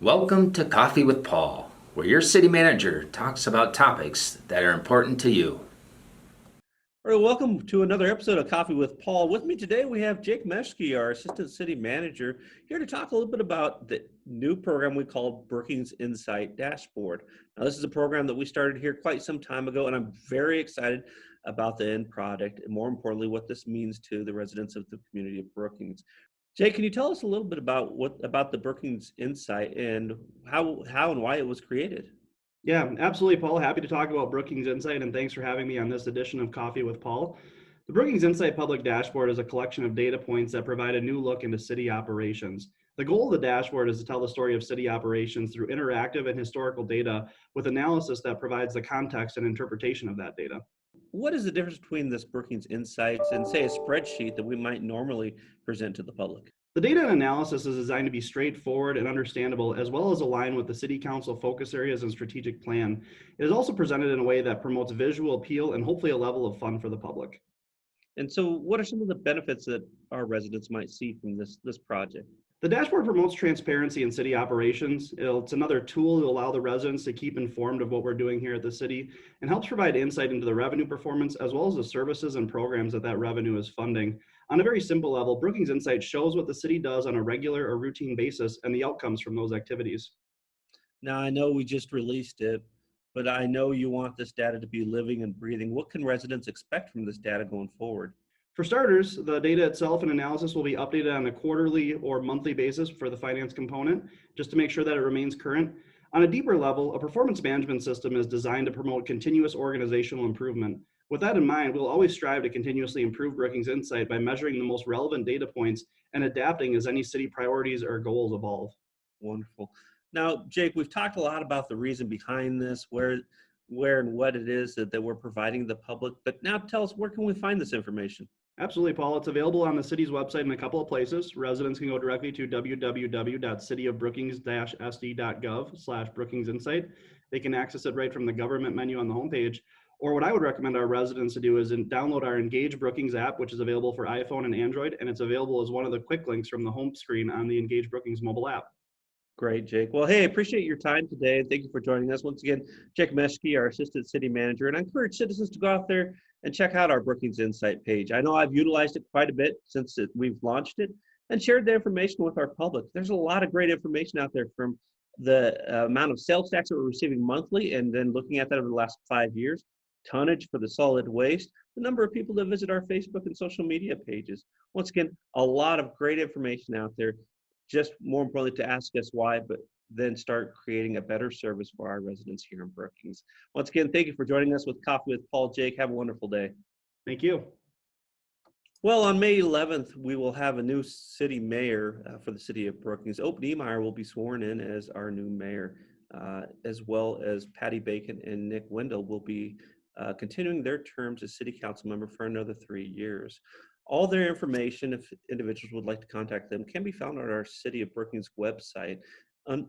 Welcome to Coffee with Paul, where your city manager talks about topics that are important to you. All right, welcome to another episode of Coffee with Paul. With me today, we have Jake Meshke, our Assistant City Manager, here to talk a little bit about the new program we call Brookings Insight Dashboard. Now, this is a program that we started here quite some time ago, and I'm very excited about the end product, and more importantly, what this means to the residents of the community of Brookings. Jake, can you tell us a little bit about the Brookings Insight and how and why it was created? Yeah, absolutely, Paul. Happy to talk about Brookings Insight, and thanks for having me on this edition of Coffee with Paul. The Brookings Insight Public Dashboard is a collection of data points that provide a new look into city operations. The goal of the dashboard is to tell the story of city operations through interactive and historical data with analysis that provides the context and interpretation of that data. What is the difference between this Brookings Insights and, say, a spreadsheet that we might normally present to the public? The data and analysis is designed to be straightforward and understandable, as well as align with the City Council focus areas and strategic plan. It is also presented in a way that promotes visual appeal and hopefully a level of fun for the public. And so what are some of the benefits that our residents might see from this project? The dashboard promotes transparency in city operations. It's another tool to allow the residents to keep informed of what we're doing here at the city and helps provide insight into the revenue performance as well as the services and programs that revenue is funding. On a very simple level, Brookings Insight shows what the city does on a regular or routine basis and the outcomes from those activities. Now, I know we just released it, but I know you want this data to be living and breathing. What can residents expect from this data going forward? For starters, the data itself and analysis will be updated on a quarterly or monthly basis for the finance component, just to make sure that it remains current. On a deeper level, a performance management system is designed to promote continuous organizational improvement. With that in mind, we'll always strive to continuously improve Brookings Insight by measuring the most relevant data points and adapting as any city priorities or goals evolve. Wonderful. Now, Jake, we've talked a lot about the reason behind this, where and what it is that we're providing the public, but now tell us, where can we find this information? Absolutely, Paul. It's available on the city's website in a couple of places. Residents can go directly to www.cityofbrookings-sd.gov/Brookings Insight. They can access it right from the government menu on the homepage. Or what I would recommend our residents to do is download our Engage Brookings app, which is available for iPhone and Android, and it's available as one of the quick links from the home screen on the Engage Brookings mobile app. Great, Jake. Well, hey, I appreciate your time today. Thank you for joining us. Once again, Jake Meshke, our Assistant City Manager, and I encourage citizens to go out there and check out our Brookings Insight page. I know I've utilized it quite a bit since we've launched it and shared the information with our public. There's a lot of great information out there, from the amount of sales tax that we're receiving monthly, and then looking at that over the last 5 years, tonnage for the solid waste, the number of people that visit our Facebook and social media pages. Once again, a lot of great information out there. Just more importantly, to ask us why, but then start creating a better service for our residents here in Brookings. Once again, thank you for joining us with Coffee with Paul. Jake, have a wonderful day. Thank you. Well, on May 11th, we will have a new city mayor for the city of Brookings. Ope Niemeyer will be sworn in as our new mayor, as well as Patty Bacon and Nick Wendell will be continuing their terms as city council member for another 3 years. All their information, if individuals would like to contact them, can be found on our City of Brookings website,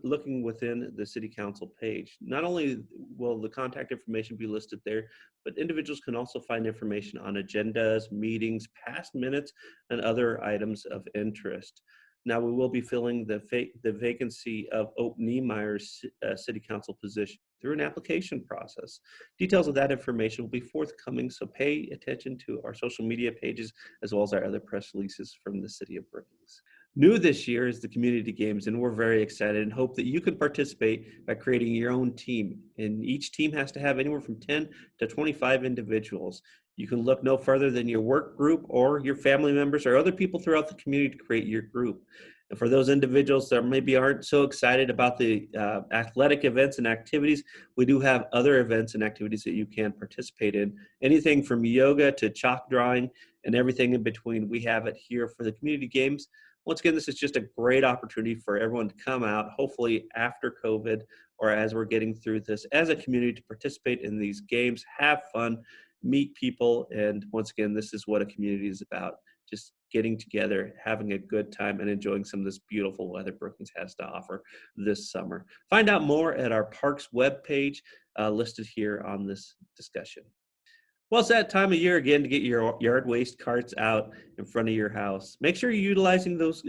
looking within the City Council page. Not only will the contact information be listed there, but individuals can also find information on agendas, meetings, past minutes, and other items of interest. Now, we will be filling the vacancy of Ope Niemeyer's City Council position through an application process. Details of that information will be forthcoming, so pay attention to our social media pages as well as our other press releases from the City of Brookings. New this year is the Community Games, and we're very excited and hope that you can participate by creating your own team. And each team has to have anywhere from 10 to 25 individuals. You can look no further than your work group or your family members or other people throughout the community to create your group. And for those individuals that maybe aren't so excited about the athletic events and activities, we do have other events and activities that you can participate in. Anything from yoga to chalk drawing and everything in between, we have it here for the Community Games. Once again, this is just a great opportunity for everyone to come out, hopefully after COVID or as we're getting through this as a community, to participate in these games, have fun, meet people. And once again, this is what a community is about. Just getting together, having a good time, and enjoying some of this beautiful weather Brookings has to offer this summer. Find out more at our Parks webpage listed here on this discussion. Well, it's that time of year again to get your yard waste carts out in front of your house. Make sure you're utilizing those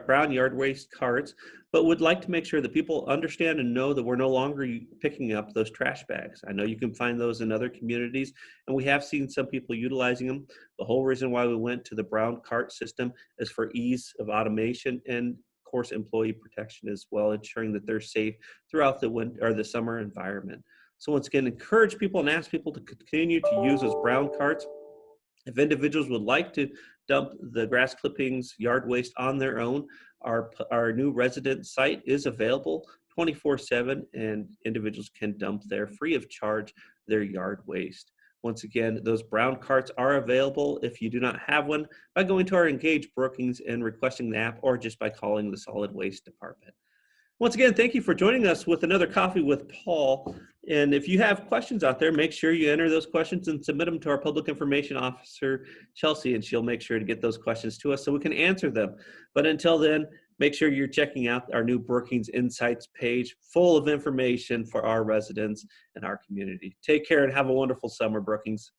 brown yard waste carts, but would like to make sure that people understand and know that we're no longer picking up those trash bags. I know you can find those in other communities, and we have seen some people utilizing them. The whole reason why we went to the brown cart system is for ease of automation and, of course, employee protection as well, ensuring that they're safe throughout the winter or the summer environment. So once again, encourage people and ask people to continue to use those brown carts. If individuals would like to dump the grass clippings, yard waste on their own, our new resident site is available 24/7, and individuals can dump there free of charge their yard waste. Once again, those brown carts are available if you do not have one by going to our Engage Brookings and requesting the app, or just by calling the solid waste department. Once again, thank you for joining us with another Coffee with Paul. And if you have questions out there, make sure you enter those questions and submit them to our Public Information Officer, Chelsea, and she'll make sure to get those questions to us so we can answer them. But until then, make sure you're checking out our new Brookings Insights page full of information for our residents and our community. Take care and have a wonderful summer, Brookings.